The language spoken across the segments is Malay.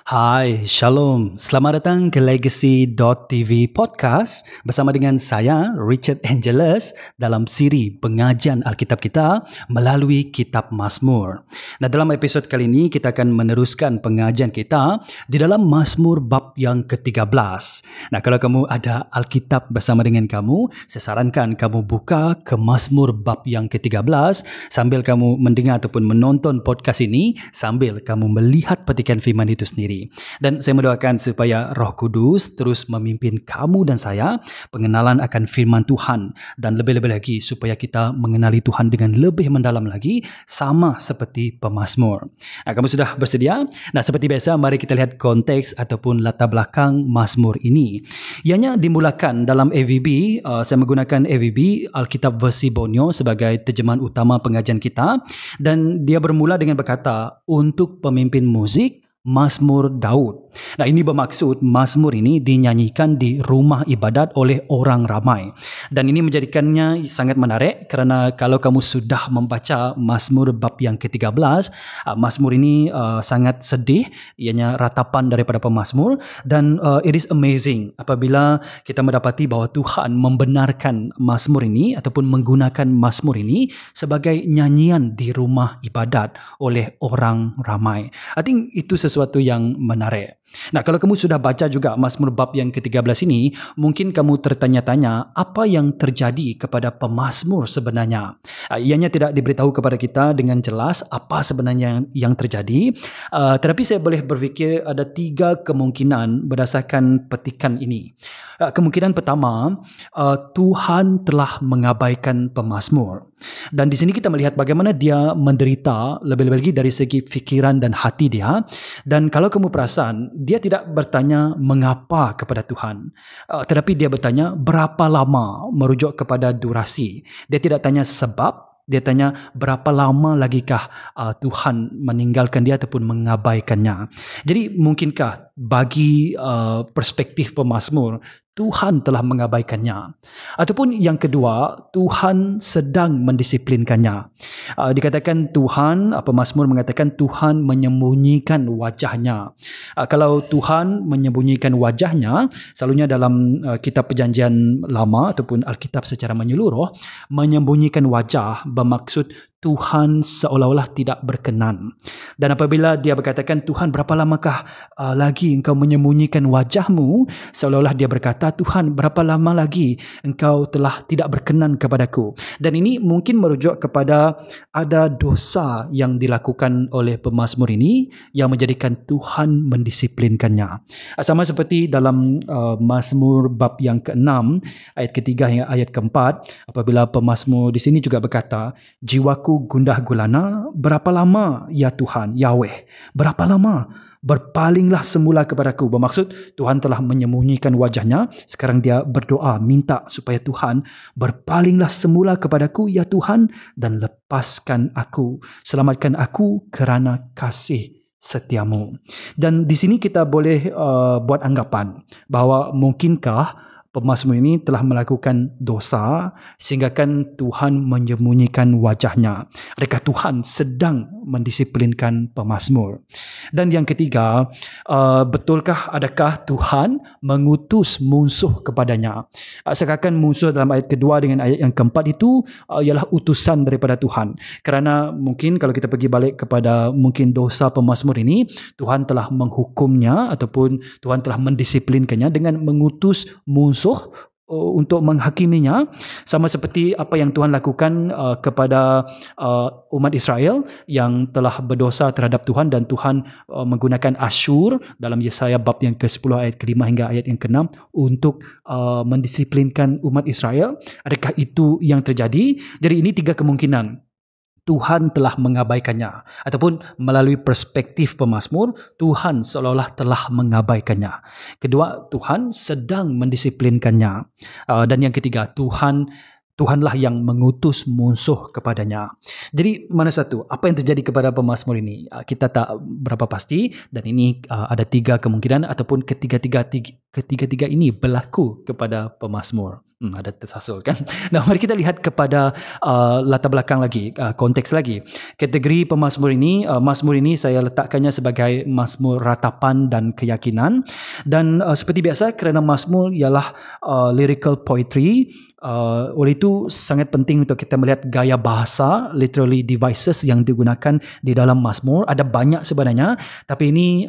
Hai, Shalom. Selamat datang ke Legacy.tv Podcast bersama dengan saya, Richard Angelus, dalam siri pengajian Alkitab kita melalui Kitab Mazmur. Nah, dalam episod kali ini, kita akan meneruskan pengajian kita di dalam Mazmur bab yang ke-13. Nah, kalau kamu ada Alkitab bersama dengan kamu, saya sarankan kamu buka ke Mazmur bab yang ke-13 sambil kamu mendengar ataupun menonton podcast ini, sambil kamu melihat petikan firman itu sendiri. Dan saya mendoakan supaya Roh Kudus terus memimpin kamu dan saya pengenalan akan firman Tuhan, dan lebih-lebih lagi supaya kita mengenali Tuhan dengan lebih mendalam lagi, sama seperti pemazmur. Nah, kamu sudah bersedia? Nah, seperti biasa, mari kita lihat konteks ataupun latar belakang mazmur ini. Ianya dimulakan dalam AVB. Saya menggunakan AVB, Alkitab versi Borneo, sebagai terjemahan utama pengajian kita, dan dia bermula dengan berkata, untuk pemimpin muzik Mazmur Daud. Nah, ini bermaksud mazmur ini dinyanyikan di rumah ibadat oleh orang ramai. Dan ini menjadikannya sangat menarik kerana kalau kamu sudah membaca mazmur bab yang ke-13, mazmur ini sangat sedih, ianya ratapan daripada pemazmur, dan it is amazing apabila kita mendapati bahawa Tuhan membenarkan mazmur ini ataupun menggunakan mazmur ini sebagai nyanyian di rumah ibadat oleh orang ramai. I think itu sesuatu yang menarik. Nah, kalau kamu sudah baca juga Mazmur bab yang ke-13 ini, mungkin kamu tertanya-tanya apa yang terjadi kepada pemazmur sebenarnya. Ianya tidak diberitahu kepada kita dengan jelas apa sebenarnya yang terjadi, tetapi saya boleh berfikir ada 3 kemungkinan berdasarkan petikan ini. Kemungkinan pertama, Tuhan telah mengabaikan pemazmur. Dan di sini kita melihat bagaimana dia menderita lebih-lebih lagi dari segi fikiran dan hati dia. Dan kalau kamu perasan, dia tidak bertanya mengapa kepada Tuhan, tetapi dia bertanya berapa lama, merujuk kepada durasi. Dia tidak tanya sebab, dia tanya berapa lama lagikah Tuhan meninggalkan dia ataupun mengabaikannya. Jadi mungkinkah bagi perspektif pemazmur, Tuhan telah mengabaikannya? Ataupun yang kedua, Tuhan sedang mendisiplinkannya. Dikatakan Tuhan, pemazmur mengatakan Tuhan menyembunyikan wajahnya. Kalau Tuhan menyembunyikan wajahnya, selalunya dalam kitab Perjanjian Lama ataupun Alkitab secara menyeluruh, menyembunyikan wajah bermaksud Tuhan seolah-olah tidak berkenan. Dan apabila dia berkatakan, Tuhan berapa lamakah lagi engkau menyembunyikan wajahmu, seolah-olah dia berkata, Tuhan berapa lama lagi engkau telah tidak berkenan kepadaku. Dan ini mungkin merujuk kepada ada dosa yang dilakukan oleh pemazmur ini yang menjadikan Tuhan mendisiplinkannya. Sama seperti dalam Mazmur bab yang ke-6 ayat ke-3 hingga ayat ke-4, apabila pemazmur di sini juga berkata, jiwaku gundah gulana, berapa lama ya Tuhan, Yahweh, berapa lama? Berpalinglah semula kepadaku. Bermaksud Tuhan telah menyembunyikan wajahnya. Sekarang dia berdoa, minta supaya Tuhan berpalinglah semula kepadaku ya Tuhan, dan lepaskan aku, selamatkan aku kerana kasih setiamu. Dan di sini kita boleh buat anggapan bahawa mungkinkah pemazmur ini telah melakukan dosa sehingga kan Tuhan menyembunyikan wajahnya. Adakah Tuhan sedang mendisiplinkan pemazmur? Dan yang ketiga, betulkah adakah Tuhan mengutus musuh kepadanya? Seakan musuh dalam ayat kedua dengan ayat yang keempat itu ialah utusan daripada Tuhan. Kerana mungkin kalau kita pergi balik kepada mungkin dosa pemazmur ini, Tuhan telah menghukumnya ataupun Tuhan telah mendisiplinkannya dengan mengutus musuh untuk menghakiminya, sama seperti apa yang Tuhan lakukan kepada umat Israel yang telah berdosa terhadap Tuhan, dan Tuhan menggunakan Asyur dalam Yesaya bab yang ke-10 ayat ke-5 hingga ayat yang ke-6 untuk mendisiplinkan umat Israel. Adakah itu yang terjadi? Jadi ini 3 kemungkinan. Tuhan telah mengabaikannya, ataupun melalui perspektif pemazmur, Tuhan seolah-olah telah mengabaikannya. Kedua, Tuhan sedang mendisiplinkannya. Dan yang ketiga, Tuhanlah yang mengutus musuh kepadanya. Jadi mana satu? Apa yang terjadi kepada pemazmur ini? Kita tak berapa pasti, dan ini ada 3 kemungkinan ataupun ketiga-tiga ini berlaku kepada pemazmur? Ada tersasul kan? Nah, mari kita lihat kepada latar belakang lagi, konteks lagi. Kategori pemazmur ini, mazmur ini saya letakkannya sebagai mazmur ratapan dan keyakinan. Dan seperti biasa, kerana mazmur ialah lyrical poetry, oleh itu sangat penting untuk kita melihat gaya bahasa, literally devices yang digunakan di dalam mazmur. Ada banyak sebenarnya, tapi ini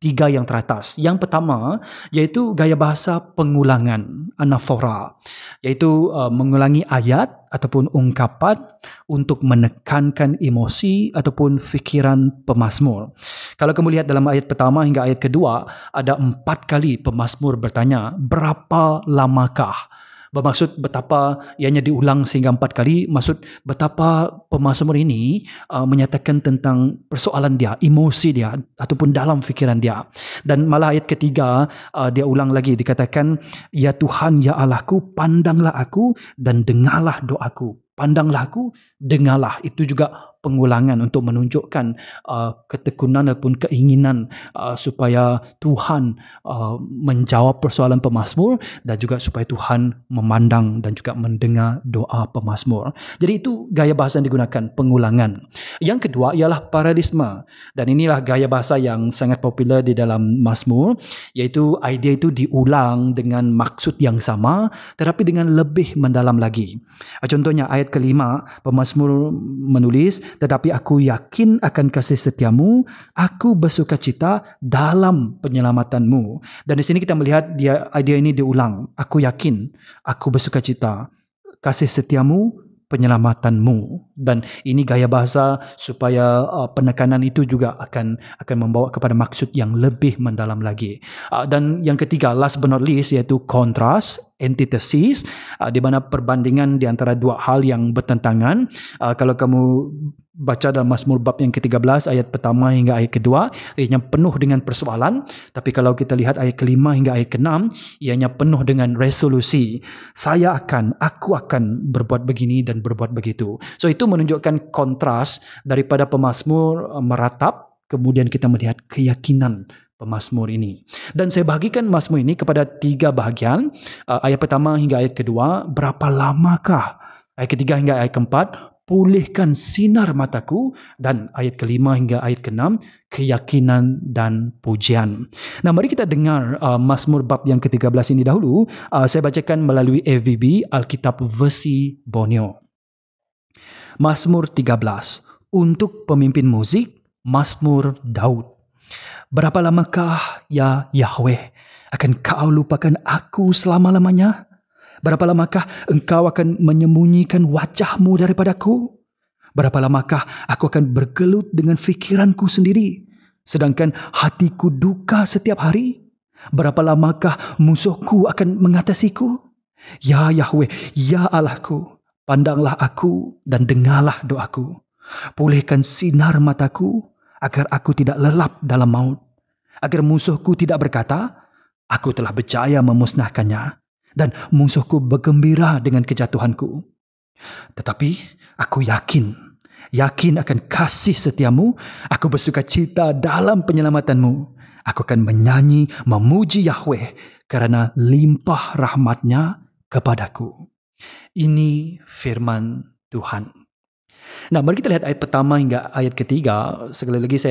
tiga yang teratas. Yang pertama iaitu gaya bahasa pengulangan, anafora, iaitu mengulangi ayat ataupun ungkapan untuk menekankan emosi ataupun fikiran pemazmur. Kalau kamu lihat dalam ayat pertama hingga ayat kedua, ada 4 kali pemazmur bertanya, berapa lamakah? Bermaksud betapa ianya diulang sehingga 4 kali, maksud betapa pemazmur ini menyatakan tentang persoalan dia, emosi dia ataupun dalam fikiran dia. Dan malah ayat ketiga dia ulang lagi, dikatakan, ya Tuhan, ya Allahku, pandanglah aku dan dengarlah doaku. Pandanglah aku, dengarlah. Itu juga pengulangan untuk menunjukkan ketekunan ataupun keinginan supaya Tuhan menjawab persoalan pemazmur dan juga supaya Tuhan memandang dan juga mendengar doa pemazmur. Jadi itu gaya bahasa yang digunakan, pengulangan. Yang kedua ialah parallelisme, dan inilah gaya bahasa yang sangat popular di dalam mazmur, iaitu idea itu diulang dengan maksud yang sama tetapi dengan lebih mendalam lagi. Contohnya ayat kelima, pemazmur menulis, tetapi aku yakin akan kasih setiamu, aku bersukacita dalam penyelamatanmu. Dan di sini kita melihat idea ini diulang. Aku yakin, aku bersukacita, kasih setiamu, penyelamatanmu. Dan ini gaya bahasa supaya penekanan itu juga akan membawa kepada maksud yang lebih mendalam lagi. Dan yang ketiga, last but not least, iaitu kontras, antithesis, di mana perbandingan di antara dua hal yang bertentangan. Kalau kamu baca dalam Mazmur bab yang ke-13 ayat pertama hingga ayat kedua, ianya penuh dengan persoalan. Tapi kalau kita lihat ayat kelima hingga ayat ke-6, ianya penuh dengan resolusi. Aku akan berbuat begini dan berbuat begitu. So itu menunjukkan kontras daripada pemazmur meratap, kemudian kita melihat keyakinan pemazmur ini. Dan saya bahagikan mazmur ini kepada 3 bahagian. Ayat pertama hingga ayat kedua, berapa lamakah? Ayat ketiga hingga ayat keempat, pulihkan sinar mataku. Dan ayat kelima hingga ayat keenam, keyakinan dan pujian. Nah, mari kita dengar Mazmur bab yang ke-13 ini dahulu. Saya bacakan melalui AVB, Alkitab versi Borneo. Mazmur 13, untuk pemimpin muzik, Mazmur Daud. Berapa lamakah, ya Yahweh, akan kau lupakan aku selama-lamanya? Berapa lamakah engkau akan menyembunyikan wajahmu daripadaku? Berapa lamakah aku akan bergelut dengan fikiranku sendiri, sedangkan hatiku duka setiap hari? Berapa lamakah musuhku akan mengatasiku? Ya Yahweh, ya Allahku, pandanglah aku dan dengarlah doaku. Pulihkan sinar mataku, agar aku tidak lelap dalam maut. Agar musuhku tidak berkata, aku telah berjaya memusnahkannya, dan musuhku bergembira dengan kejatuhanku. Tetapi aku yakin akan kasih setiamu. Aku bersukacita dalam penyelamatanmu. Aku akan menyanyi, memuji Yahweh kerana limpah rahmatnya kepadaku. Ini firman Tuhan. Nah, mari kita lihat ayat pertama hingga ayat ketiga. Sekali lagi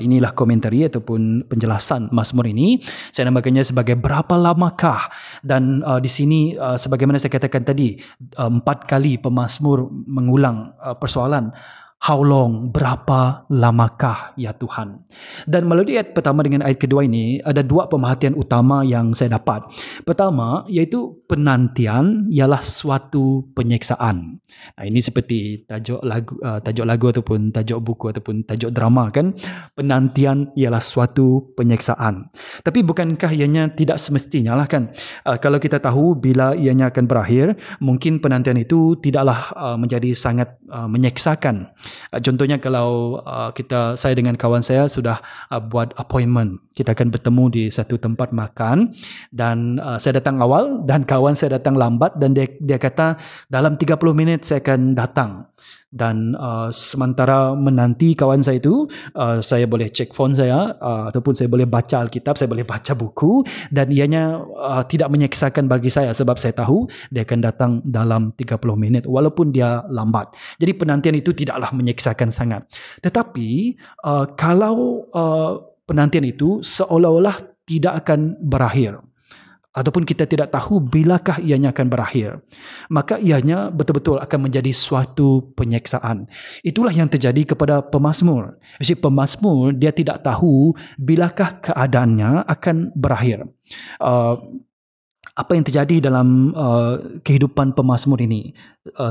inilah komentari ataupun penjelasan Mazmur ini. Saya namakannya sebagai berapa lamakah. Dan di sini sebagaimana saya katakan tadi, 4 kali pemazmur mengulang persoalan. How long? Berapa lamakah ya Tuhan? Dan melalui ayat pertama dengan ayat kedua ini, ada 2 pemerhatian utama yang saya dapat. Pertama, iaitu penantian ialah suatu penyeksaan. Nah, ini seperti tajuk lagu ataupun tajuk buku ataupun tajuk drama kan. Penantian ialah suatu penyeksaan. Tapi bukankah ianya tidak semestinya lah kan? Kalau kita tahu bila ianya akan berakhir, mungkin penantian itu tidaklah menjadi sangat menyeksakan. Contohnya kalau saya dengan kawan saya sudah buat appointment Kita akan bertemu di satu tempat makan dan saya datang awal dan kawan saya datang lambat dan dia kata dalam 30 minit saya akan datang. Dan sementara menanti kawan saya itu, saya boleh cek phone saya ataupun saya boleh baca Alkitab, saya boleh baca buku dan ianya tidak menyeksakan bagi saya sebab saya tahu dia akan datang dalam 30 minit walaupun dia lambat. Jadi penantian itu tidaklah menyeksakan sangat. Tetapi kalau penantian itu seolah-olah tidak akan berakhir ataupun kita tidak tahu bilakah ianya akan berakhir, maka ianya betul-betul akan menjadi suatu penyeksaan. Itulah yang terjadi kepada pemazmur. Jadi pemazmur dia tidak tahu bilakah keadaannya akan berakhir. Apa yang terjadi dalam kehidupan pemazmur ini?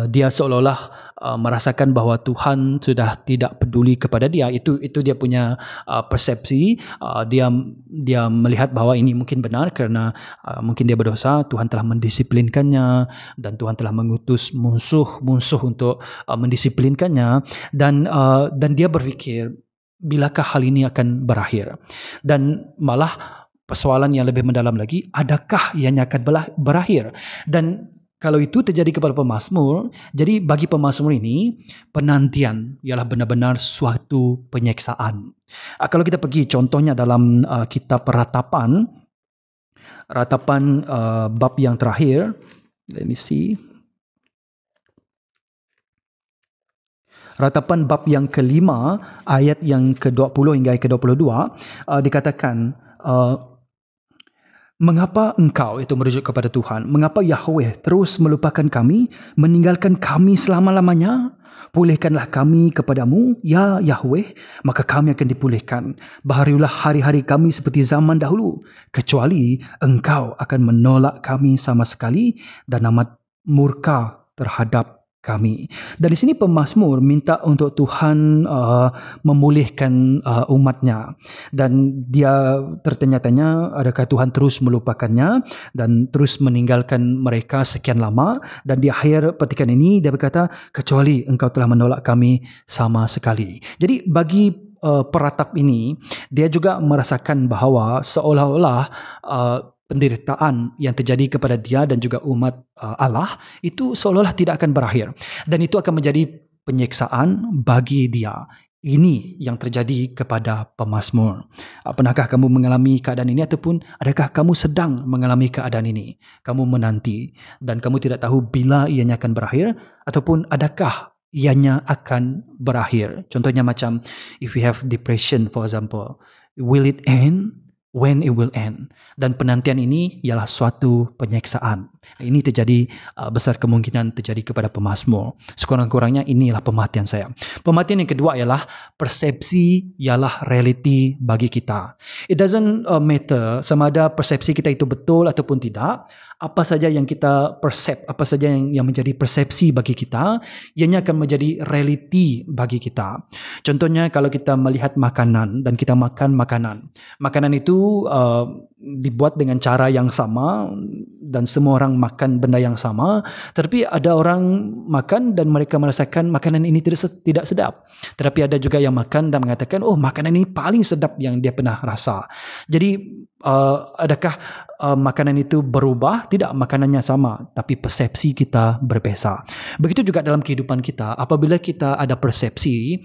Dia seolah-olah merasakan bahawa Tuhan sudah tidak peduli kepada dia. Itu dia punya persepsi. Dia melihat bahawa ini mungkin benar kerana mungkin dia berdosa. Tuhan telah mendisiplinkannya dan Tuhan telah mengutus musuh untuk mendisiplinkannya dan dia berfikir bilakah hal ini akan berakhir. Dan malah persoalan yang lebih mendalam lagi, adakah ianya akan berakhir? Dan kalau itu terjadi kepada pemazmur, jadi bagi pemazmur ini, penantian ialah benar-benar suatu penyeksaan. Kalau kita pergi contohnya dalam kitab Ratapan bab yang terakhir, let me see. Ratapan bab yang kelima, ayat yang ke-20 hingga ke-22, dikatakan, mengapa engkau, itu merujuk kepada Tuhan, mengapa Yahweh terus melupakan kami, meninggalkan kami selama-lamanya? Pulihkanlah kami kepadamu, ya Yahweh, maka kami akan dipulihkan. Baharulah hari-hari kami seperti zaman dahulu, kecuali engkau akan menolak kami sama sekali dan amat murka terhadap kami. Dan di sini pemazmur minta untuk Tuhan memulihkan umatnya. Dan dia tertanya-tanya, adakah Tuhan terus melupakannya dan terus meninggalkan mereka sekian lama? Dan di akhir petikan ini dia berkata, kecuali engkau telah menolak kami sama sekali. Jadi bagi peratap ini, dia juga merasakan bahawa seolah-olah penderitaan yang terjadi kepada dia dan juga umat Allah itu seolah-olah tidak akan berakhir dan itu akan menjadi penyeksaan bagi dia. Ini yang terjadi kepada pemazmur. Pernahkah kamu mengalami keadaan ini ataupun adakah kamu sedang mengalami keadaan ini? Kamu menanti dan kamu tidak tahu bila ianya akan berakhir ataupun adakah ianya akan berakhir. Contohnya macam if you have depression for example, will it end? When it will end. Dan penantian ini ialah suatu penyeksaan. Ini terjadi, besar kemungkinan terjadi kepada pemazmur. Sekurang-kurangnya inilah pematian saya. Pematian yang kedua ialah persepsi ialah realiti bagi kita. It doesn't matter sama ada persepsi kita itu betul ataupun tidak. Apa saja yang kita apa saja yang menjadi persepsi bagi kita, ianya akan menjadi realiti bagi kita. Contohnya kalau kita melihat makanan dan kita makan makanan. Makanan itu dibuat dengan cara yang sama dan semua orang makan benda yang sama, tetapi ada orang makan dan mereka merasakan makanan ini tidak sedap. Tetapi ada juga yang makan dan mengatakan, oh makanan ini paling sedap yang dia pernah rasa. Jadi adakah makanan itu berubah? Tidak, makanannya sama, tapi persepsi kita berbeza. Begitu juga dalam kehidupan kita, apabila kita ada persepsi,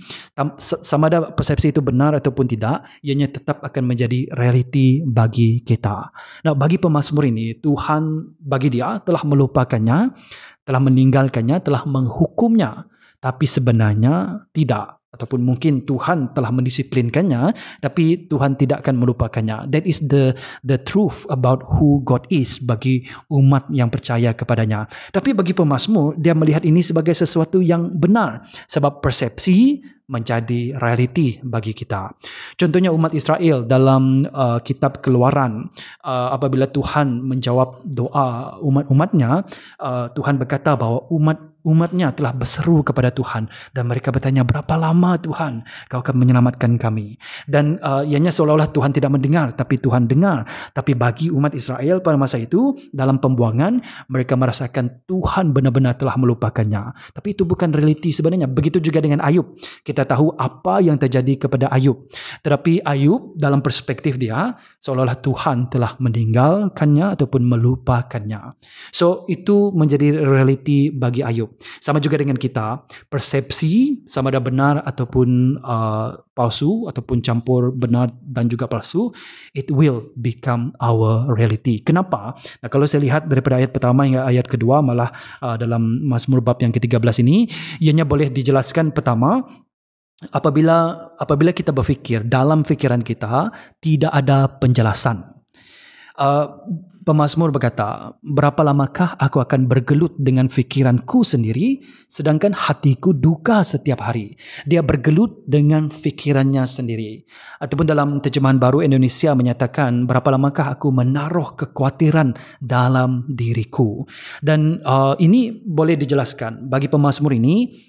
sama ada persepsi itu benar ataupun tidak, ianya tetap akan menjadi realiti bagi kita. Nah, bagi pemazmur ini, Tuhan bagi dia telah melupakannya, telah meninggalkannya, telah menghukumnya, tapi sebenarnya tidak. Ataupun mungkin Tuhan telah mendisiplinkannya, tapi Tuhan tidak akan melupakannya. That is the truth about who God is bagi umat yang percaya kepadanya. Tapi bagi pemazmur, dia melihat ini sebagai sesuatu yang benar. Sebab persepsi menjadi realiti bagi kita. Contohnya umat Israel dalam kitab Keluaran, apabila Tuhan menjawab doa umat-umatnya, Tuhan berkata bahawa umat umatnya telah berseru kepada Tuhan dan mereka bertanya, berapa lama Tuhan kau akan menyelamatkan kami? Dan ianya seolah-olah Tuhan tidak mendengar, tapi Tuhan dengar. Tapi bagi umat Israel pada masa itu, dalam pembuangan, mereka merasakan Tuhan benar-benar telah melupakannya. Tapi itu bukan realiti sebenarnya. Begitu juga dengan Ayub. Kita tahu apa yang terjadi kepada Ayub. Tetapi Ayub dalam perspektif dia, seolah-olah Tuhan telah meninggalkannya ataupun melupakannya. So itu menjadi realiti bagi Ayub. Sama juga dengan kita, persepsi sama ada benar ataupun palsu ataupun campur benar dan juga palsu, it will become our reality. Kenapa? Nah, kalau saya lihat daripada ayat pertama hingga ayat kedua, malah dalam Mazmur bab yang ke-13 ini, ianya boleh dijelaskan pertama, apabila kita berfikir dalam fikiran kita tidak ada penjelasan. Pemazmur berkata, berapa lamakah aku akan bergelut dengan fikiranku sendiri, sedangkan hatiku duka setiap hari. Dia bergelut dengan fikirannya sendiri. Ataupun dalam terjemahan baru Indonesia menyatakan, berapa lamakah aku menaruh kekhawatiran dalam diriku. Dan ini boleh dijelaskan. Bagi pemazmur ini,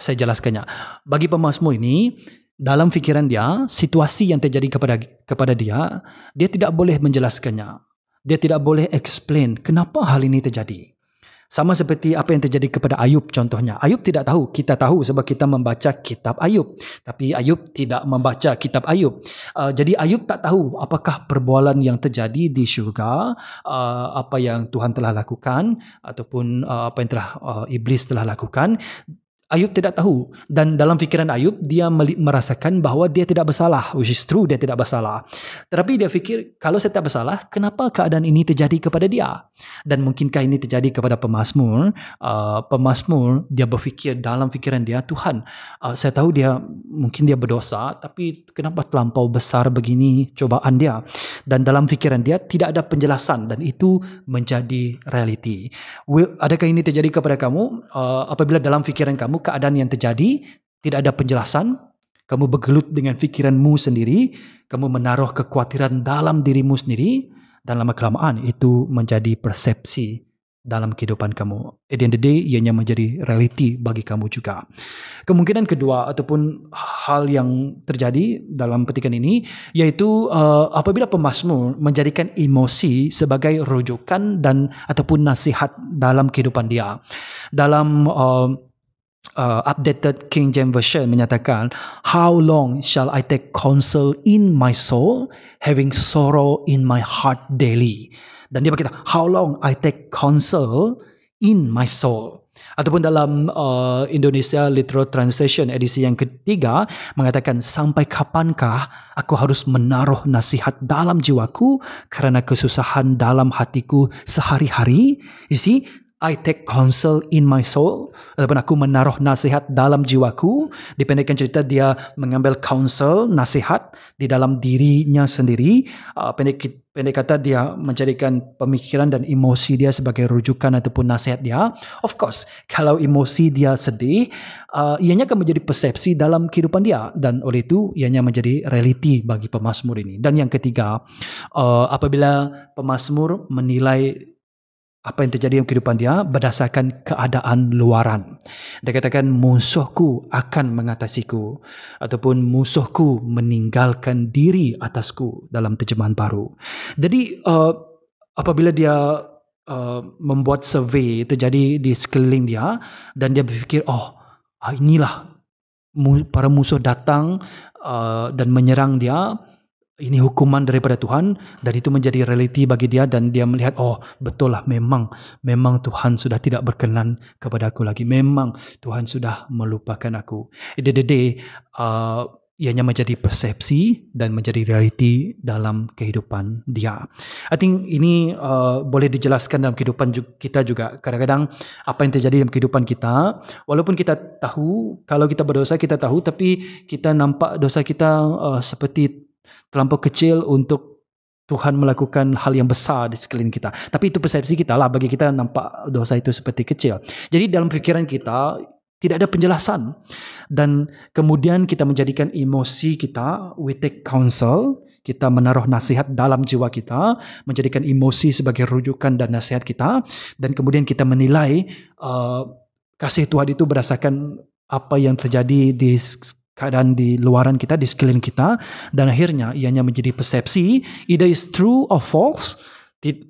saya jelaskannya. Bagi pemazmur ini, dalam fikiran dia, situasi yang terjadi kepada dia tidak boleh menjelaskannya. Dia tidak boleh explain kenapa hal ini terjadi. Sama seperti apa yang terjadi kepada Ayub contohnya. Ayub tidak tahu, kita tahu sebab kita membaca kitab Ayub. Tapi Ayub tidak membaca kitab Ayub. Jadi Ayub tak tahu apakah perbualan yang terjadi di syurga, apa yang Tuhan telah lakukan, ataupun apa yang telah iblis telah lakukan. Ayub tidak tahu, dan dalam fikiran Ayub dia merasakan bahawa dia tidak bersalah, which is true, dia tidak bersalah. Tetapi dia fikir, kalau saya tak bersalah, kenapa keadaan ini terjadi kepada dia? Dan mungkinkah ini terjadi kepada pemazmur? Pemazmur dia berfikir dalam fikiran dia, Tuhan, saya tahu mungkin dia berdosa, tapi kenapa terlampau besar begini cobaan dia? Dan dalam fikiran dia tidak ada penjelasan, dan itu menjadi realiti. Adakah ini terjadi kepada kamu? Apabila dalam fikiran kamu keadaan yang terjadi tidak ada penjelasan, kamu bergelut dengan fikiranmu sendiri, kamu menaruh kekhawatiran dalam dirimu sendiri, dan lama-kelamaan itu menjadi persepsi dalam kehidupan kamu. At the end of the day, ianya menjadi realiti bagi kamu juga. Kemungkinan kedua ataupun hal yang terjadi dalam petikan ini, yaitu apabila pemazmur menjadikan emosi sebagai rujukan dan ataupun nasihat dalam kehidupan dia. Dalam updated King James Version menyatakan, how long shall I take counsel in my soul, having sorrow in my heart daily. Dan dia berkata, how long I take counsel in my soul. Ataupun dalam Indonesia Literal Translation edisi yang ketiga mengatakan, sampai kapankah aku harus menaruh nasihat dalam jiwaku kerana kesusahan dalam hatiku sehari-hari. You see, I take counsel in my soul, ataupun aku menaruh nasihat dalam jiwaku. Dipendekkan cerita, dia mengambil counsel, nasihat di dalam dirinya sendiri. Pendek kata, dia menjadikan pemikiran dan emosi dia sebagai rujukan ataupun nasihat dia. Of course, kalau emosi dia sedih, ianya akan menjadi persepsi dalam kehidupan dia, dan oleh itu ianya menjadi realiti bagi pemazmur ini. Dan yang ketiga, apabila pemazmur menilai apa yang terjadi dalam kehidupan dia berdasarkan keadaan luaran. Dia katakan, musuhku akan mengatasiku, ataupun musuhku meninggalkan diri atasku dalam terjemahan baru. Jadi apabila dia membuat survey terjadi di sekeliling dia, dan dia berfikir, inilah para musuh datang dan menyerang dia, ini hukuman daripada Tuhan, dan itu menjadi realiti bagi dia, dan dia melihat, betul lah, memang Tuhan sudah tidak berkenan kepada aku lagi, memang Tuhan sudah melupakan aku. At the end of the day, ianya menjadi persepsi dan menjadi realiti dalam kehidupan dia. I think ini boleh dijelaskan dalam kehidupan kita juga. Kadang-kadang apa yang terjadi dalam kehidupan kita, walaupun kita tahu, kalau kita berdosa kita tahu, tapi kita nampak dosa kita seperti terlampau kecil untuk Tuhan melakukan hal yang besar di sekeliling kita. Tapi itu persepsi kita lah. Bagi kita nampak dosa itu seperti kecil. Jadi dalam fikiran kita tidak ada penjelasan. Dan kemudian kita menjadikan emosi kita, we take counsel, kita menaruh nasihat dalam jiwa kita, menjadikan emosi sebagai rujukan dan nasihat kita, dan kemudian kita menilai kasih Tuhan itu berdasarkan apa yang terjadi di keadaan di luaran kita, di sekeliling kita, dan akhirnya ianya menjadi persepsi, either is true or false.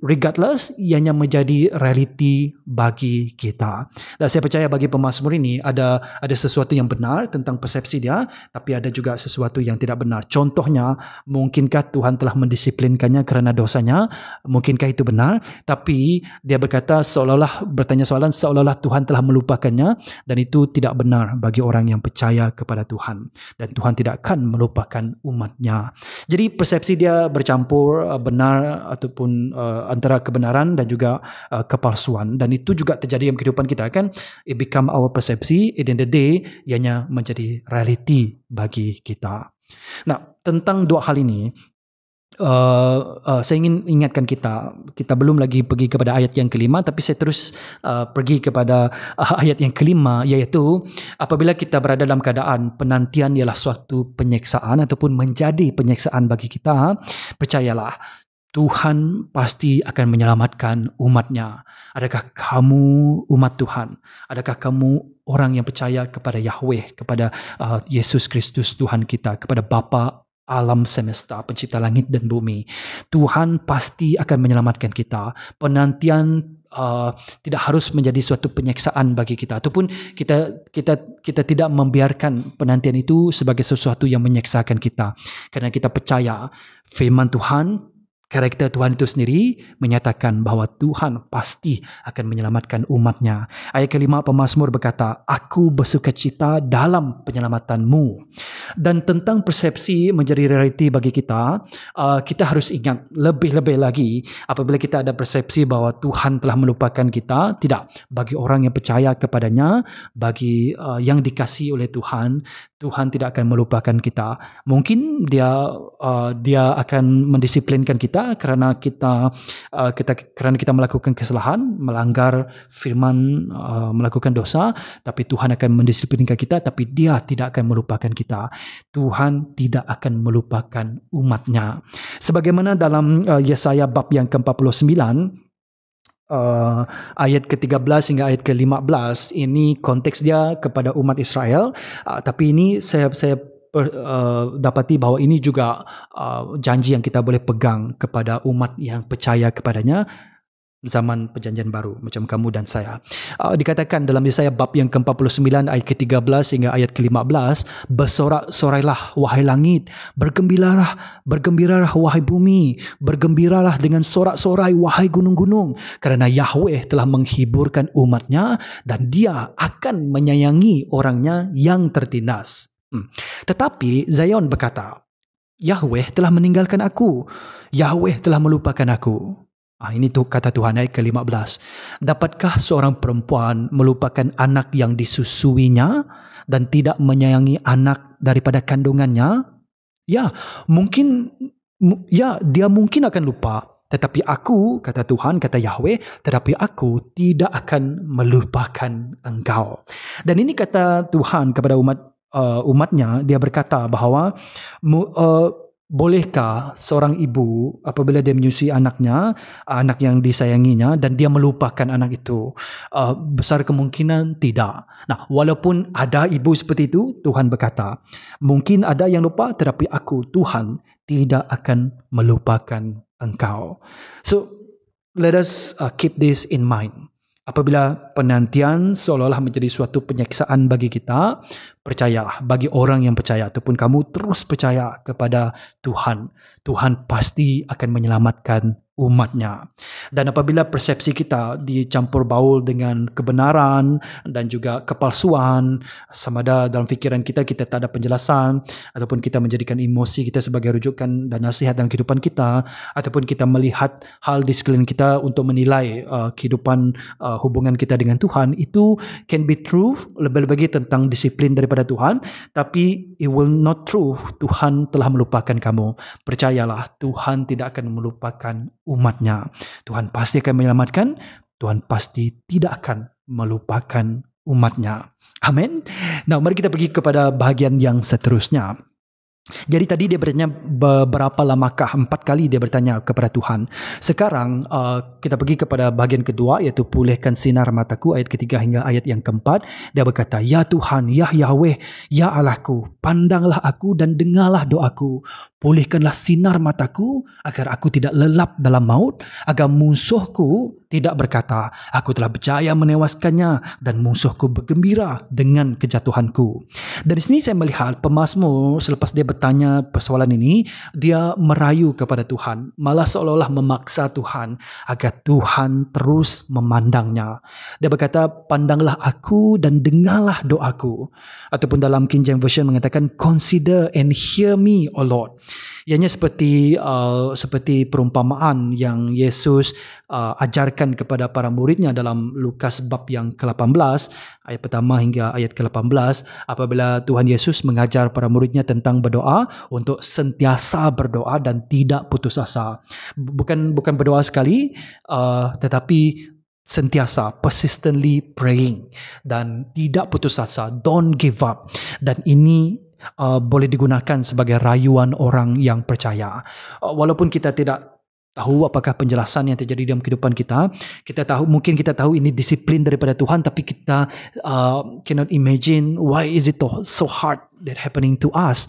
Regardless, ianya menjadi realiti bagi kita. Dan saya percaya bagi pemazmur ini ada sesuatu yang benar tentang persepsi dia, tapi ada juga sesuatu yang tidak benar. Contohnya, mungkinkah Tuhan telah mendisiplinkannya kerana dosanya? Mungkinkah itu benar? Tapi dia berkata bertanya soalan seolah-olah Tuhan telah melupakannya, dan itu tidak benar bagi orang yang percaya kepada Tuhan. Dan Tuhan tidak akan melupakan umatnya. Jadi persepsi dia bercampur benar ataupun antara kebenaran dan juga kepalsuan, dan itu juga terjadi dalam kehidupan kita kan. It become our persepsi, at the end of the day ianya menjadi realiti bagi kita. Nah, tentang dua hal ini saya ingin ingatkan kita belum lagi pergi kepada ayat yang kelima, tapi saya terus pergi kepada ayat yang kelima, iaitu apabila kita berada dalam keadaan penantian ialah suatu penyeksaan ataupun menjadi penyeksaan bagi kita, percayalah Tuhan pasti akan menyelamatkan umatnya. Adakah kamu umat Tuhan? Adakah kamu orang yang percaya kepada Yahweh, kepada Yesus Kristus Tuhan kita, kepada Bapa alam semesta, pencipta langit dan bumi? Tuhan pasti akan menyelamatkan kita. Penantian tidak harus menjadi suatu penyeksaan bagi kita, ataupun kita tidak membiarkan penantian itu sebagai sesuatu yang menyeksakan kita, kerana kita percaya firman Tuhan, karakter Tuhan itu sendiri menyatakan bahawa Tuhan pasti akan menyelamatkan umatnya. Ayat kelima pemazmur berkata, aku bersukacita dalam penyelamatanmu. Dan tentang persepsi menjadi realiti bagi kita, kita harus ingat lebih-lebih lagi apabila kita ada persepsi bahawa Tuhan telah melupakan kita. Tidak, bagi orang yang percaya kepadanya, bagi yang dikasihi oleh Tuhan, Tuhan tidak akan melupakan kita. Mungkin dia akan mendisiplinkan kita kerana kita melakukan kesalahan, melanggar firman, melakukan dosa, tapi Tuhan akan mendisiplinkan kita, tapi dia tidak akan melupakan kita. Tuhan tidak akan melupakan umatnya. Sebagaimana dalam Yesaya bab yang ke-49, ayat ke-13 hingga ayat ke-15, ini konteks dia kepada umat Israel, tapi ini saya dapati bahawa ini juga janji yang kita boleh pegang kepada umat yang percaya kepadanya zaman perjanjian baru, macam kamu dan saya. Dikatakan dalam Yesaya bab yang ke-49 ayat ke-13 hingga ayat ke-15, bersorak-sorailah wahai langit, bergembiralah wahai bumi, bergembiralah dengan sorak-sorai wahai gunung-gunung, kerana Yahweh telah menghiburkan umatnya dan dia akan menyayangi orangnya yang tertindas. Tetapi Zion berkata, Yahweh telah meninggalkan aku, Yahweh telah melupakan aku. Ini tu kata Tuhan ayat ke-15. Dapatkah seorang perempuan melupakan anak yang disusuinya dan tidak menyayangi anak daripada kandungannya? Ya, dia mungkin akan lupa. Tetapi aku, kata Tuhan, kata Yahweh, tetapi aku tidak akan melupakan engkau. Dan ini kata Tuhan kepada umatnya. Dia berkata bahawa bolehkah seorang ibu apabila dia menyusui anaknya, anak yang disayanginya, dan dia melupakan anak itu? Besar kemungkinan tidak. Nah, walaupun ada ibu seperti itu, Tuhan berkata, mungkin ada yang lupa, tetapi aku, Tuhan, tidak akan melupakan engkau. So, let us keep this in mind. Apabila penantian seolah-olah menjadi suatu penyeksaan bagi kita, percayalah, bagi orang yang percaya ataupun kamu terus percaya kepada Tuhan, Tuhan pasti akan menyelamatkan umatnya. Dan apabila persepsi kita dicampur baul dengan kebenaran dan juga kepalsuan, sama ada dalam fikiran kita tak ada penjelasan, ataupun kita menjadikan emosi kita sebagai rujukan dan nasihat dalam kehidupan kita, ataupun kita melihat hal di sekeliling kita untuk menilai kehidupan hubungan kita dengan Tuhan, itu can be true, lebih-lebih tentang disiplin daripada Tuhan, tapi it will not true Tuhan telah melupakan kamu. Percayalah, Tuhan tidak akan melupakan umatnya. Tuhan pasti akan menyelamatkan, Tuhan pasti tidak akan melupakan umatnya. Amin. Nah, mari kita pergi kepada bahagian yang seterusnya. Jadi tadi dia bertanya beberapa lamakah, 4 kali dia bertanya kepada Tuhan. Sekarang kita pergi kepada bahagian kedua, iaitu pulihkan sinar mataku, ayat ketiga hingga ayat yang keempat. Dia berkata, Ya Tuhan, Ya Yahweh, Ya Allahku, pandanglah aku dan dengarlah doaku. Pulihkanlah sinar mataku agar aku tidak lelap dalam maut, agar musuhku tidak berkata, aku telah berjaya menewaskannya, dan musuhku bergembira dengan kejatuhanku. Dari sini saya melihat pemazmur selepas dia bertanya persoalan ini, dia merayu kepada Tuhan, malah seolah-olah memaksa Tuhan agar Tuhan terus memandangnya. Dia berkata, pandanglah aku dan dengarlah doaku. Ataupun dalam King James Version mengatakan, consider and hear me, O Lord. Ianya seperti perumpamaan yang Yesus ajarkan kepada para muridnya dalam Lukas bab yang ke-18, ayat pertama hingga ayat ke-18, apabila Tuhan Yesus mengajar para muridnya tentang berdoa untuk sentiasa berdoa dan tidak putus asa. Bukan berdoa sekali, tetapi sentiasa, persistently praying dan tidak putus asa, don't give up. Dan ini boleh digunakan sebagai rayuan orang yang percaya. Walaupun kita tidak tahu apakah penjelasan yang terjadi dalam kehidupan kita, mungkin kita tahu ini disiplin daripada Tuhan, tapi kita cannot imagine why is it so hard that happening to us.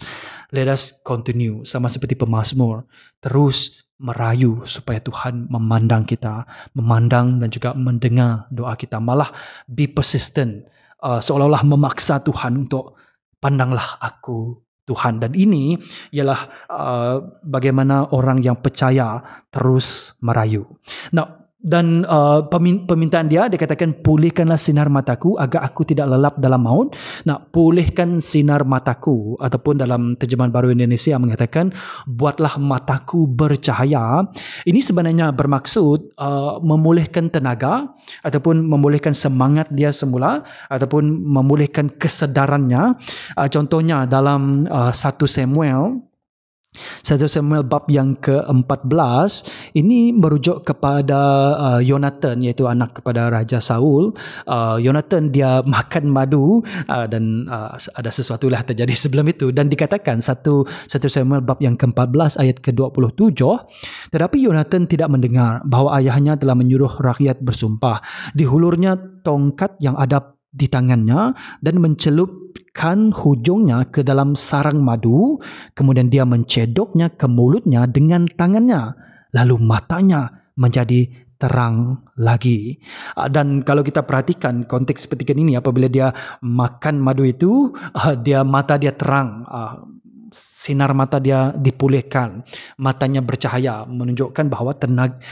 Let us continue, sama seperti pemazmur, terus merayu supaya Tuhan memandang kita, memandang dan juga mendengar doa kita. Malah be persistent, seolah-olah memaksa Tuhan untuk pandanglah aku, Tuhan. Dan ini ialah bagaimana orang yang percaya terus merayu. Dan permintaan dia katakan, pulihkanlah sinar mataku agar aku tidak lelap dalam maut. Pulihkan sinar mataku, ataupun dalam terjemahan baru Indonesia mengatakan, buatlah mataku bercahaya. Ini sebenarnya bermaksud memulihkan tenaga, ataupun memulihkan semangat dia semula, ataupun memulihkan kesedarannya. Contohnya dalam 1 Samuel bab yang ke-14, ini merujuk kepada Yonatan, iaitu anak kepada Raja Saul. Yonatan dia makan madu, dan ada sesuatu lah terjadi sebelum itu, dan dikatakan 1 Samuel bab yang ke-14 ayat ke-27, tetapi Yonatan tidak mendengar bahawa ayahnya telah menyuruh rakyat bersumpah. Dihulurnya tongkat yang ada di tangannya dan mencelupkan hujungnya ke dalam sarang madu, kemudian dia mencedoknya ke mulutnya dengan tangannya, lalu matanya menjadi terang lagi. Dan kalau kita perhatikan konteks seperti ini, apabila dia makan madu itu, mata dia terang, sinar mata dia dipulihkan, matanya bercahaya, menunjukkan bahawa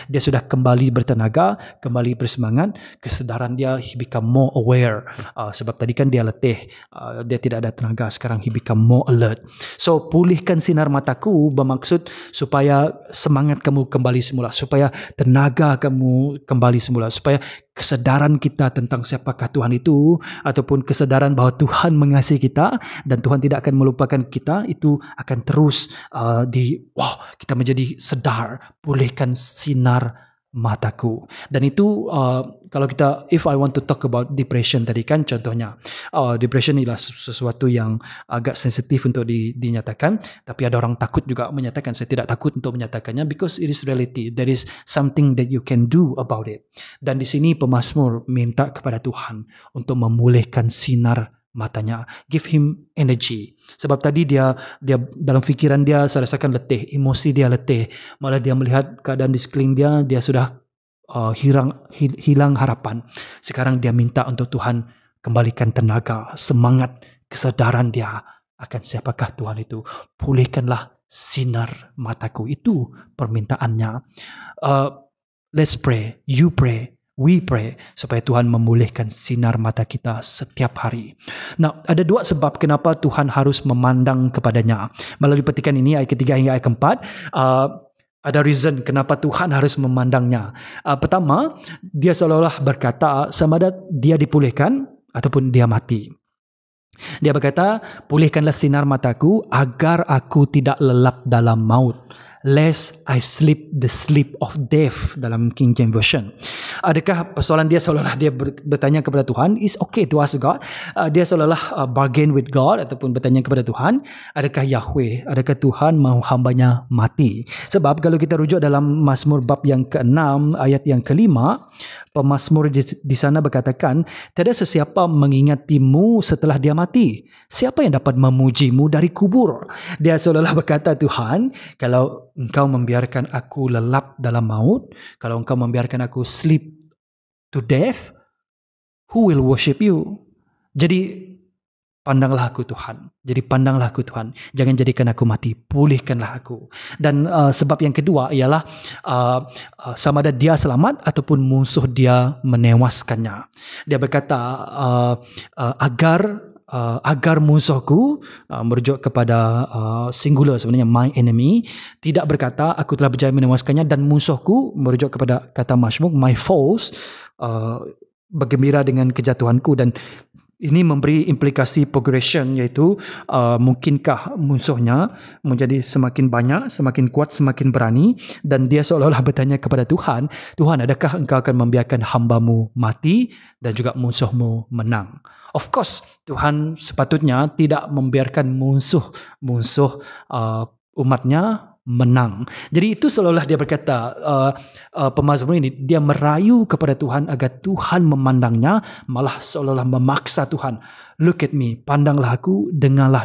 dia sudah kembali bertenaga, kembali bersemangat, kesedaran dia, he become more aware. Sebab tadi kan dia letih, dia tidak ada tenaga, sekarang he become more alert. So pulihkan sinar mataku bermaksud supaya semangat kamu kembali semula, supaya tenaga kamu kembali semula, supaya kesedaran kita tentang siapakah Tuhan itu, ataupun kesedaran bahawa Tuhan mengasihi kita dan Tuhan tidak akan melupakan kita, itu akan terus kita menjadi sedar. Pulihkan sinar mataku. Dan itu kalau kita, if I want to talk about depression tadi kan contohnya, depression ialah sesuatu yang agak sensitif untuk dinyatakan, tapi ada orang takut juga menyatakan. Saya tidak takut untuk menyatakannya, because it is reality, there is something that you can do about it. Dan di sini pemazmur minta kepada Tuhan untuk memulihkan sinar matanya, give him energy. Sebab tadi dia dalam fikiran dia, saya rasakan letih, emosi dia letih, malah dia melihat keadaan di sekeliling dia sudah hilang harapan. Sekarang dia minta untuk Tuhan kembalikan tenaga, semangat, kesedaran dia akan siapakah Tuhan itu. Pulihkanlah sinar mataku, itu permintaannya. Let's pray, you pray, we pray, supaya Tuhan memulihkan sinar mata kita setiap hari. Ada 2 sebab kenapa Tuhan harus memandang kepadanya. Melalui petikan ini, ayat ketiga hingga ayat keempat, ada reason kenapa Tuhan harus memandangnya. Pertama, dia seolah-olah berkata sama ada dia dipulihkan ataupun dia mati. Dia berkata, pulihkanlah sinar mataku agar aku tidak lelap dalam maut. lest I sleep the sleep of death dalam King James Version. Adakah persoalan dia seolah-olah dia bertanya kepada Tuhan, is okay to ask God, dia seolah-olah bargain with God ataupun bertanya kepada Tuhan, adakah Yahweh, adakah Tuhan mahu hambanya mati? Sebab kalau kita rujuk dalam Mazmur bab yang ke-6 ayat yang ke-5, pemazmur di sana berkatakan, tiada sesiapa mengingatimu setelah dia mati. Siapa yang dapat memujimu dari kubur? Dia seolah-olah berkata, Tuhan, kalau engkau membiarkan aku lelap dalam maut, kalau engkau membiarkan aku sleep to death, who will worship you? Jadi pandanglah aku Tuhan. Jadi pandanglah aku Tuhan. Jangan jadikan aku mati. Pulihkanlah aku. Dan sebab yang kedua ialah sama ada dia selamat ataupun musuh dia menewaskannya. Dia berkata agar musuhku, merujuk kepada singular sebenarnya, my enemy, tidak berkata aku telah berjaya menewaskannya, dan musuhku merujuk kepada kata Mazmur, my foes, bergembira dengan kejatuhanku. Dan ini memberi implikasi progression, iaitu mungkinkah musuhnya menjadi semakin banyak, semakin kuat, semakin berani, dan dia seolah-olah bertanya kepada Tuhan, Tuhan, adakah engkau akan membiarkan hambamu mati dan juga musuhmu menang? Of course, Tuhan sepatutnya tidak membiarkan musuh umatnya menang. Jadi itu seolah-olah dia berkata, pemazmur ini, dia merayu kepada Tuhan agar Tuhan memandangnya, malah seolah-olah memaksa Tuhan, look at me, pandanglah aku, dengarlah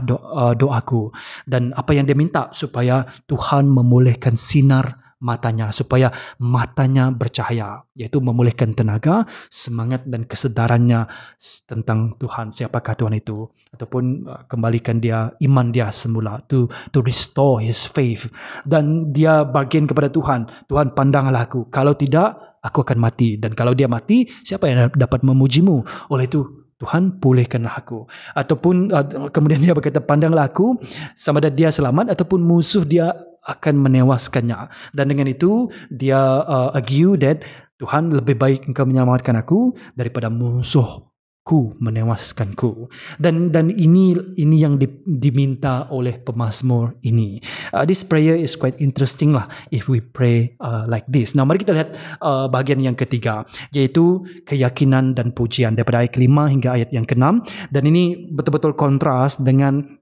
doaku. Dan apa yang dia minta? Supaya Tuhan memulihkan sinar matanya, supaya matanya bercahaya, iaitu memulihkan tenaga, semangat dan kesedarannya tentang Tuhan, siapakah Tuhan itu, ataupun kembalikan dia iman dia semula, to restore his faith. Dan dia bargain kepada Tuhan, Tuhan pandanglah aku, kalau tidak aku akan mati, dan kalau dia mati, siapa yang dapat memujimu? Oleh itu Tuhan, pulihkanlah aku. Ataupun kemudian dia berkata, pandanglah aku, sama ada dia selamat ataupun musuh dia akan menewaskannya. Dan dengan itu dia argue that Tuhan, lebih baik engkau menyelamatkan aku daripada musuhku menewaskanku. Dan ini yang diminta oleh pemazmur ini. This prayer is quite interesting lah if we pray like this. Nah, mari kita lihat bahagian yang ketiga, iaitu keyakinan dan pujian, daripada ayat ke-5 hingga ayat yang ke-6. Dan ini betul-betul kontras dengan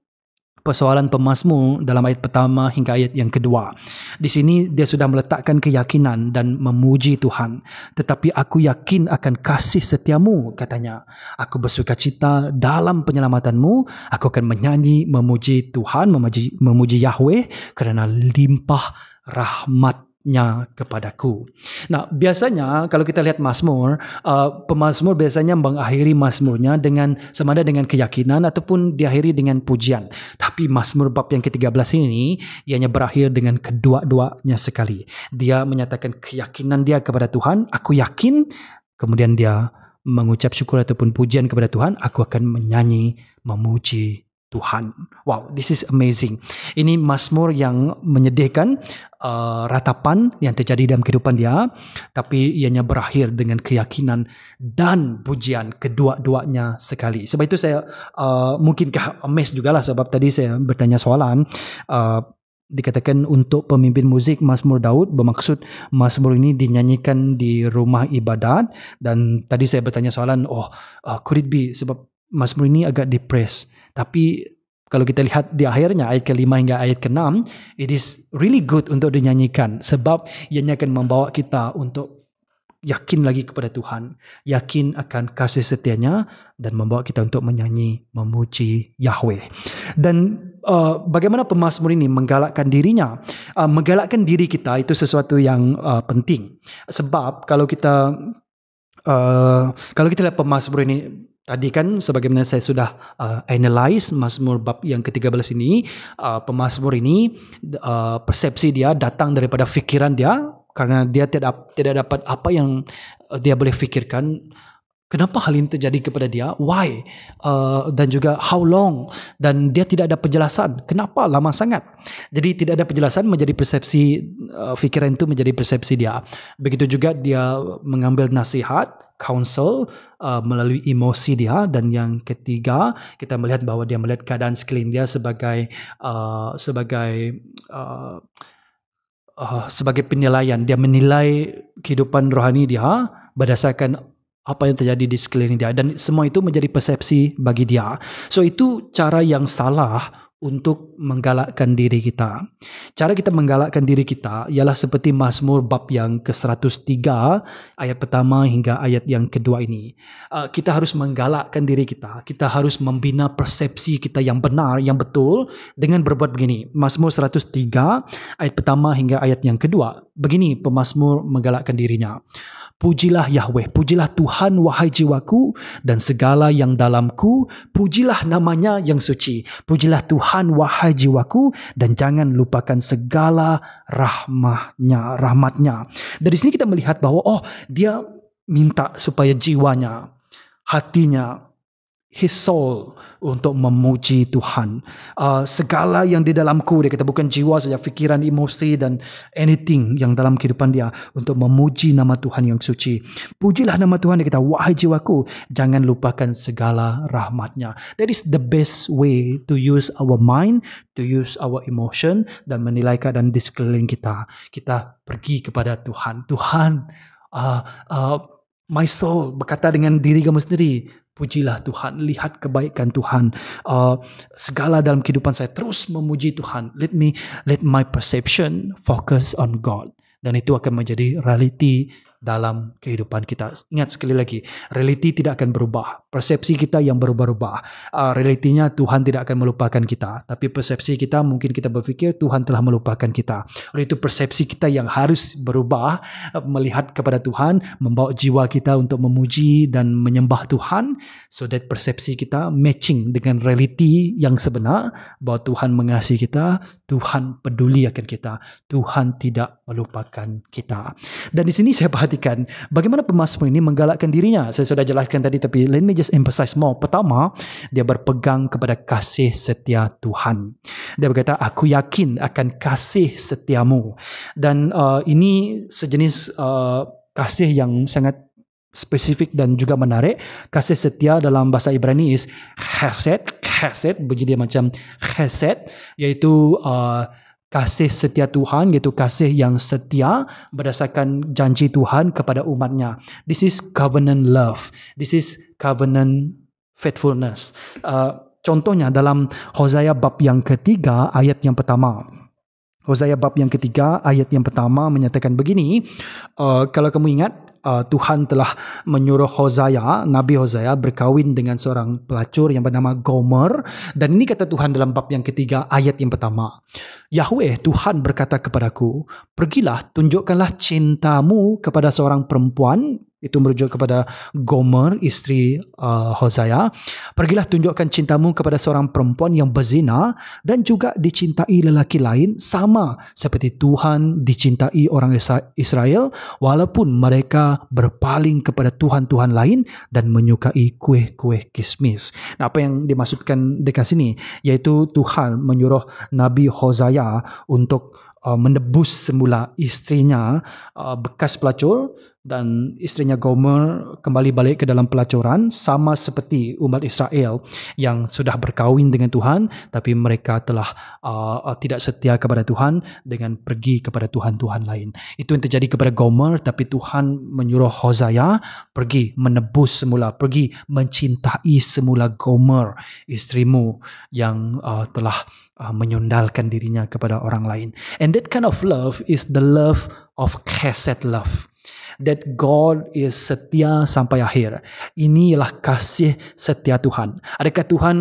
persoalan pemazmur dalam ayat pertama hingga ayat yang kedua. Di sini dia sudah meletakkan keyakinan dan memuji Tuhan. Tetapi aku yakin akan kasih setiamu, katanya. Aku bersukacita dalam penyelamatanmu. Aku akan menyanyi, memuji Tuhan, memuji Yahweh kerana limpah rahmatnya kepadaku. Nah, biasanya kalau kita lihat Mazmur, pemazmur biasanya mengakhiri mazmurnya dengan sama ada dengan keyakinan ataupun diakhiri dengan pujian. Tapi Mazmur bab yang ke-13 ini ianya berakhir dengan kedua-duanya sekali. Dia menyatakan keyakinan dia kepada Tuhan, aku yakin, kemudian dia mengucap syukur ataupun pujian kepada Tuhan, aku akan menyanyi, memuji Tuhan. Wow, this is amazing. Ini mazmur yang menyedihkan, ratapan yang terjadi dalam kehidupan dia, tapi ianya berakhir dengan keyakinan dan pujian, kedua-duanya sekali. Sebab itu saya mungkinkah amazed jugalah, sebab tadi saya bertanya soalan, dikatakan untuk pemimpin muzik Mazmur Daud, bermaksud mazmur ini dinyanyikan di rumah ibadat. Dan tadi saya bertanya soalan, could it be sebab mazmur ini agak depressed, tapi kalau kita lihat di akhirnya ayat ke-5 hingga ayat ke-6, it is really good untuk dinyanyikan, sebab ianya akan membawa kita untuk yakin lagi kepada Tuhan, yakin akan kasih setianya, dan membawa kita untuk menyanyi, memuji Yahweh. Dan bagaimana pemazmur ini menggalakkan dirinya, menggalakkan diri kita, itu sesuatu yang penting. Sebab kalau kita lihat pemazmur ini, tadi kan sebagaimana saya sudah analyze Mazmur bab yang ke-13 ini, pemazmur ini persepsi dia datang daripada fikiran dia, karena dia tidak dapat apa yang dia boleh fikirkan. Kenapa hal ini terjadi kepada dia? Why? Dan juga how long? Dan dia tidak ada penjelasan. Kenapa lama sangat? Jadi tidak ada penjelasan, menjadi persepsi, fikiran itu menjadi persepsi dia. Begitu juga dia mengambil nasihat, counsel, melalui emosi dia. Dan yang ketiga, kita melihat bahawa dia melihat keadaan sekeliling dia sebagai sebagai penilaian. Dia menilai kehidupan rohani dia berdasarkan apa yang terjadi di sekeliling dia, dan semua itu menjadi persepsi bagi dia. So itu cara yang salah untuk menggalakkan diri kita. Cara kita menggalakkan diri kita ialah seperti Mazmur bab yang ke-103 ayat pertama hingga ayat yang kedua ini. Kita harus menggalakkan diri kita. Kita harus membina persepsi kita yang benar, yang betul dengan berbuat begini. Mazmur 103 ayat pertama hingga ayat yang kedua. Begini pemazmur menggalakkan dirinya. Pujilah Yahweh, pujilah Tuhan wahai jiwaku dan segala yang dalamku, pujilah namanya yang suci. Pujilah Tuhan wahai jiwaku dan jangan lupakan segala rahmatnya. Dari sini kita melihat bahwa dia minta supaya jiwanya, hatinya, his soul untuk memuji Tuhan. Segala yang di dalamku, dia kata, bukan jiwa saja, fikiran, emosi dan anything yang dalam kehidupan dia, untuk memuji nama Tuhan yang suci. Pujilah nama Tuhan, dia kata, wahai jiwaku, jangan lupakan segala rahmatnya. That is the best way to use our mind, to use our emotion dan menilai keadaan di sekeliling kita. Kita pergi kepada Tuhan. Tuhan, my soul, berkata dengan diri kamu sendiri, pujilah Tuhan, lihat kebaikan Tuhan. Segala dalam kehidupan saya terus memuji Tuhan. Let my perception focus on God. Dan itu akan menjadi reality dalam kehidupan kita. Ingat sekali lagi, reality tidak akan berubah. Persepsi kita yang berubah-ubah. Realitinya Tuhan tidak akan melupakan kita. Tapi persepsi kita, mungkin kita berfikir Tuhan telah melupakan kita. Oleh itu persepsi kita yang harus berubah, melihat kepada Tuhan, membawa jiwa kita untuk memuji dan menyembah Tuhan, so that persepsi kita matching dengan reality yang sebenar, bahwa Tuhan mengasihi kita, Tuhan peduli akan kita, Tuhan tidak melupakan kita. Dan di sini saya perhatikan bagaimana pemazmur ini menggalakkan dirinya. Saya sudah jelaskan tadi, tapi let me just emphasize more. Pertama, dia berpegang kepada kasih setia Tuhan. Dia berkata, aku yakin akan kasih setiamu. Dan ini sejenis kasih yang sangat spesifik dan juga menarik. Kasih setia dalam bahasa Ibrani is chesed, bunyi dia macam chesed, iaitu kasih setia Tuhan, iaitu kasih yang setia berdasarkan janji Tuhan kepada umatnya. This is covenant love. This is covenant faithfulness. Contohnya dalam Hosea bab yang ketiga ayat yang pertama. Hosea bab yang ketiga ayat yang pertama menyatakan begini. Kalau kamu ingat, Tuhan telah menyuruh Hosea, Nabi Hosea berkahwin dengan seorang pelacur yang bernama Gomer. Dan ini kata Tuhan dalam bab yang ketiga ayat yang pertama. Yahweh Tuhan berkata kepadaku, pergilah tunjukkanlah cintamu kepada seorang perempuan. Itu merujuk kepada Gomer, istri Hosea. Pergilah tunjukkan cintamu kepada seorang perempuan yang berzina dan juga dicintai lelaki lain, sama seperti Tuhan dicintai orang Israel, walaupun mereka berpaling kepada Tuhan-Tuhan lain dan menyukai kuih-kuih kismis. Nah, apa yang dimaksudkan dekat sini, yaitu Tuhan menyuruh Nabi Hosea untuk menebus semula istrinya bekas pelacur, dan istrinya Gomer kembali balik ke dalam pelacuran, sama seperti umat Israel yang sudah berkahwin dengan Tuhan tapi mereka telah tidak setia kepada Tuhan dengan pergi kepada Tuhan-Tuhan lain. Itu yang terjadi kepada Gomer, tapi Tuhan menyuruh Hosea pergi menebus semula, pergi mencintai semula Gomer, istrimu yang telah menyundalkan dirinya kepada orang lain. And that kind of love is the love of chesed love. That God is setia sampai akhir. Ini ialah kasih setia Tuhan. Adakah Tuhan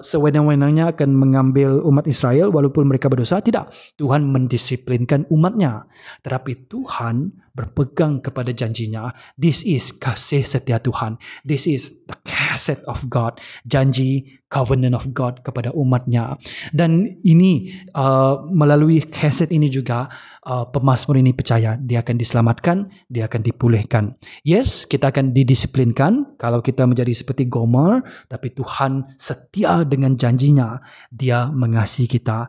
sewenang-wenangnya akan mengambil umat Israel walaupun mereka berdosa? Tidak. Tuhan mendisiplinkan umatnya. Tetapi Tuhan berpegang kepada janjinya. This is kasih setia Tuhan. This is the chesed of God. Janji covenant of God kepada umatnya. Dan ini melalui chesed ini juga pemazmur ini percaya dia akan diselamatkan, dia akan dipulihkan. Yes, kita akan didisiplinkan kalau kita menjadi seperti Gomer, tapi Tuhan setia dengan janjinya. Dia mengasihi kita.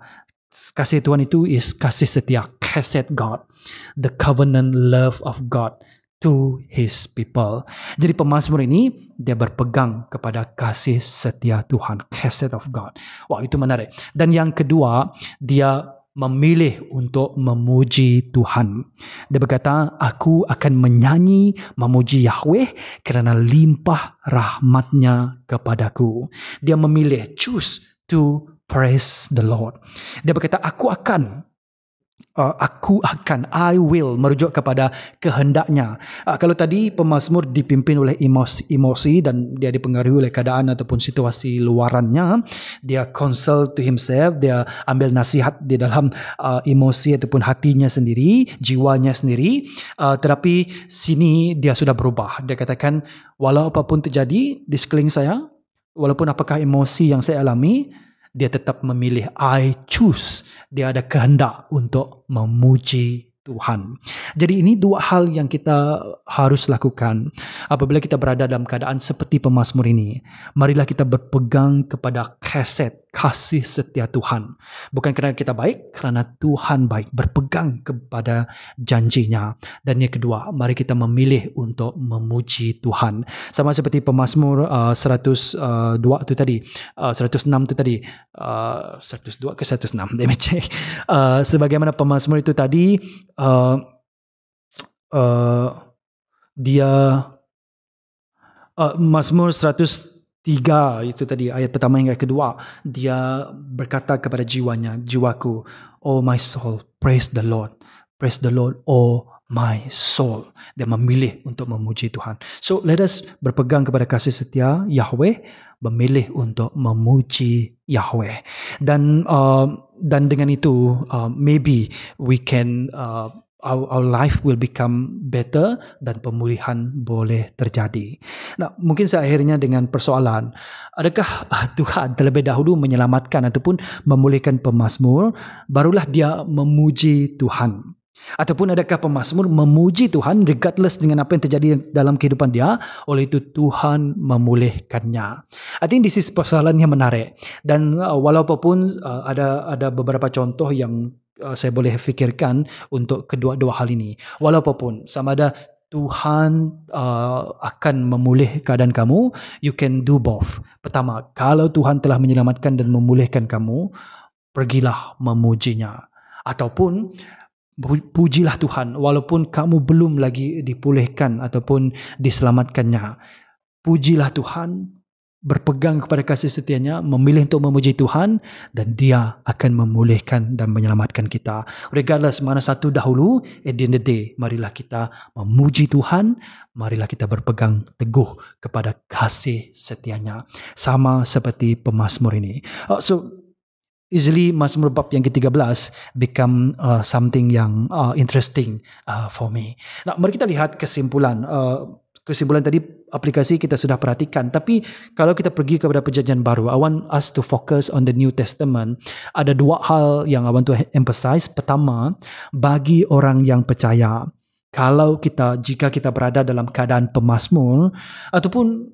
Kasih Tuhan itu is kasih setia, chesed God, the covenant love of God to His people. Jadi pemazmur ini dia berpegang kepada kasih setia Tuhan, chesed of God. Wah, itu menarik. Dan yang kedua, dia memilih untuk memuji Tuhan. Dia berkata, aku akan menyanyi memuji Yahweh kerana limpah rahmatnya kepadaku. Dia memilih, choose to praise the Lord. Dia berkata, I will, merujuk kepada kehendaknya. Kalau tadi pemazmur dipimpin oleh emosi dan dia dipengaruhi oleh keadaan ataupun situasi luarannya, dia consult to himself, dia ambil nasihat di dalam emosi ataupun hatinya sendiri, jiwanya sendiri. Tetapi sini dia sudah berubah. Dia katakan, walau apapun terjadi di sekeliling saya, walaupun apakah emosi yang saya alami, dia tetap memilih, I choose. Dia ada kehendak untuk memuji Tuhan. Jadi ini dua hal yang kita harus lakukan apabila kita berada dalam keadaan seperti pemazmur ini. Marilah kita berpegang kepada kasih setia Tuhan. Bukan kerana kita baik, kerana Tuhan baik. Berpegang kepada janjinya. Dan yang kedua, mari kita memilih untuk memuji Tuhan. Sama seperti pemazmur 102 tu tadi, 106 tu tadi, 102 ke 106, let me check. Sebagaimana pemazmur itu tadi, dia Mazmur 103 itu tadi ayat pertama hingga kedua, dia berkata kepada jiwaku, oh my soul, praise the Lord, oh my soul. Dia memilih untuk memuji Tuhan. So let us berpegang kepada kasih setia Yahweh, memilih untuk memuji Yahweh. Dan dengan itu maybe we can our life will become better dan pemulihan boleh terjadi. Nah, mungkin saya akhirnya dengan persoalan, adakah Tuhan terlebih dahulu menyelamatkan ataupun memulihkan pemazmur, barulah dia memuji Tuhan? Ataupun adakah pemazmur memuji Tuhan regardless dengan apa yang terjadi dalam kehidupan dia, oleh itu Tuhan memulihkannya? I think this is persoalan yang menarik. Dan walaupun ada beberapa contoh yang saya boleh fikirkan untuk kedua-dua hal ini. Walaupun sama ada Tuhan akan memulih keadaan kamu, you can do both. Pertama, kalau Tuhan telah menyelamatkan dan memulihkan kamu, pergilah memujinya. Ataupun pujilah Tuhan walaupun kamu belum lagi dipulihkan ataupun diselamatkannya. Pujilah Tuhan, berpegang kepada kasih setianya, memilih untuk memuji Tuhan, dan dia akan memulihkan dan menyelamatkan kita. Regardless mana satu dahulu, at the end of the day, marilah kita memuji Tuhan, marilah kita berpegang teguh kepada kasih setianya. Sama seperti pemazmur ini. So easily Mazmur bab yang ke-13 become something yang interesting for me. Nah, mari kita lihat kesimpulan. Kesimpulan tadi aplikasi kita sudah perhatikan. Tapi kalau kita pergi kepada perjanjian baru, I want us to focus on the New Testament. Ada dua hal yang I want to emphasize. Pertama, bagi orang yang percaya, jika kita berada dalam keadaan pemazmur ataupun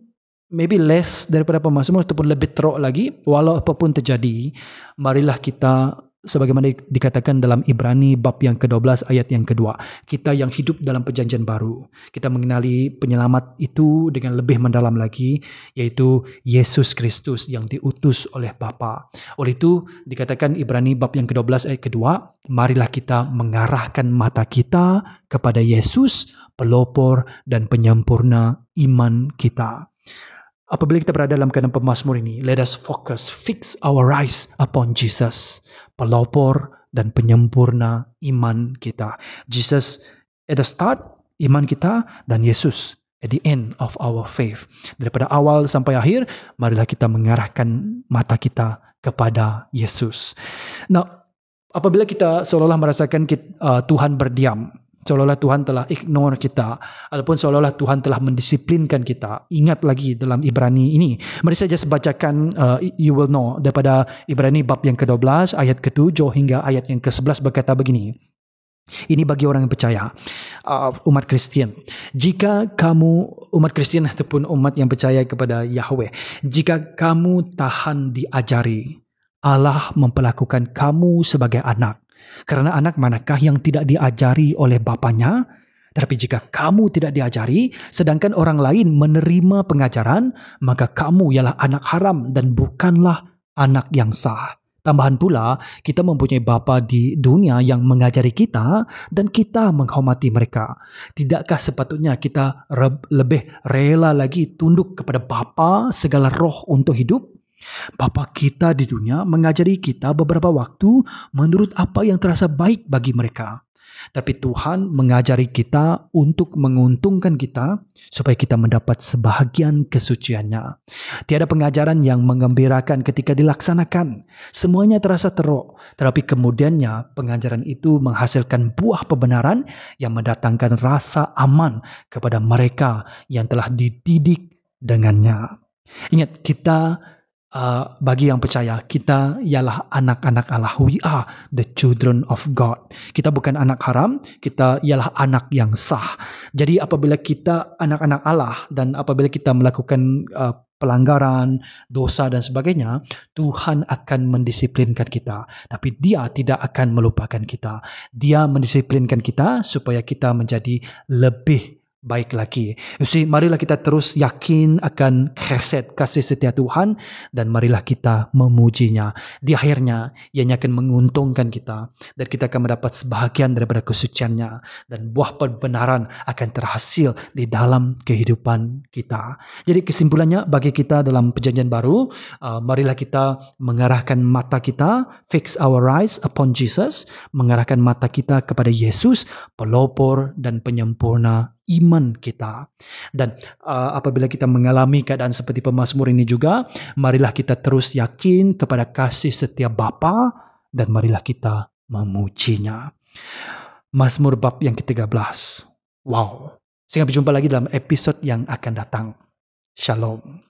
maybe less daripada pemazmur ataupun lebih teruk lagi, walau apapun terjadi, marilah kita, sebagaimana dikatakan dalam Ibrani bab yang ke-12 ayat yang kedua, kita yang hidup dalam perjanjian baru, kita mengenali penyelamat itu dengan lebih mendalam lagi, yaitu Yesus Kristus yang diutus oleh Bapa. Oleh itu dikatakan Ibrani bab yang ke-12 ayat kedua, marilah kita mengarahkan mata kita kepada Yesus, pelopor dan penyempurna iman kita. Apabila kita berada dalam keadaan pemazmur ini, let us fix our eyes upon Jesus, pelopor dan penyempurna iman kita. Jesus at the start, iman kita, dan Yesus at the end of our faith. Daripada awal sampai akhir, marilah kita mengarahkan mata kita kepada Yesus. Nah, apabila kita seolah-olah merasakan Tuhan berdiam, seolah-olah Tuhan telah ignore kita, ataupun seolah-olah Tuhan telah mendisiplinkan kita, ingat lagi dalam Ibrani ini. Mari saya just bacakan, you will know, daripada Ibrani bab yang ke-12 ayat ke-7 hingga ayat yang ke-11 berkata begini. Ini bagi orang yang percaya, umat Kristian. Jika kamu, umat Kristian ataupun umat yang percaya kepada Yahweh, jika kamu tahan diajari, Allah memperlakukan kamu sebagai anak. Kerana anak manakah yang tidak diajari oleh bapanya? Tetapi jika kamu tidak diajari, sedangkan orang lain menerima pengajaran, maka kamu ialah anak haram dan bukanlah anak yang sah. Tambahan pula, kita mempunyai bapa di dunia yang mengajari kita dan kita menghormati mereka. Tidakkah sepatutnya kita lebih rela lagi tunduk kepada bapa segala roh untuk hidup? Bapa kita di dunia mengajari kita beberapa waktu menurut apa yang terasa baik bagi mereka. Tapi Tuhan mengajari kita untuk menguntungkan kita supaya kita mendapat sebahagian kesuciannya. Tiada pengajaran yang menggembirakan ketika dilaksanakan. Semuanya terasa teruk, tetapi kemudiannya pengajaran itu menghasilkan buah kebenaran yang mendatangkan rasa aman kepada mereka yang telah dididik dengannya. Ingat, kita bagi yang percaya, kita ialah anak-anak Allah. We are the children of God. Kita bukan anak haram, kita ialah anak yang sah. Jadi apabila kita anak-anak Allah dan apabila kita melakukan pelanggaran, dosa dan sebagainya, Tuhan akan mendisiplinkan kita. Tapi Dia tidak akan melupakan kita. Dia mendisiplinkan kita supaya kita menjadi lebih baik lagi. Marilah kita terus yakin akan khasat kasih setia Tuhan dan marilah kita memujinya. Di akhirnya, Ianya akan menguntungkan kita dan kita akan mendapat sebahagian daripada kesuciannya dan buah kebenaran akan terhasil di dalam kehidupan kita. Jadi kesimpulannya bagi kita dalam perjanjian baru, marilah kita mengarahkan mata kita, fix our eyes upon Jesus, mengarahkan mata kita kepada Yesus, pelopor dan penyempurna iman kita. Dan apabila kita mengalami keadaan seperti pemazmur ini juga, marilah kita terus yakin kepada kasih setia Bapa dan marilah kita memujinya. Mazmur bab yang ke-13. Wow. Sampai jumpa lagi dalam episod yang akan datang. Shalom.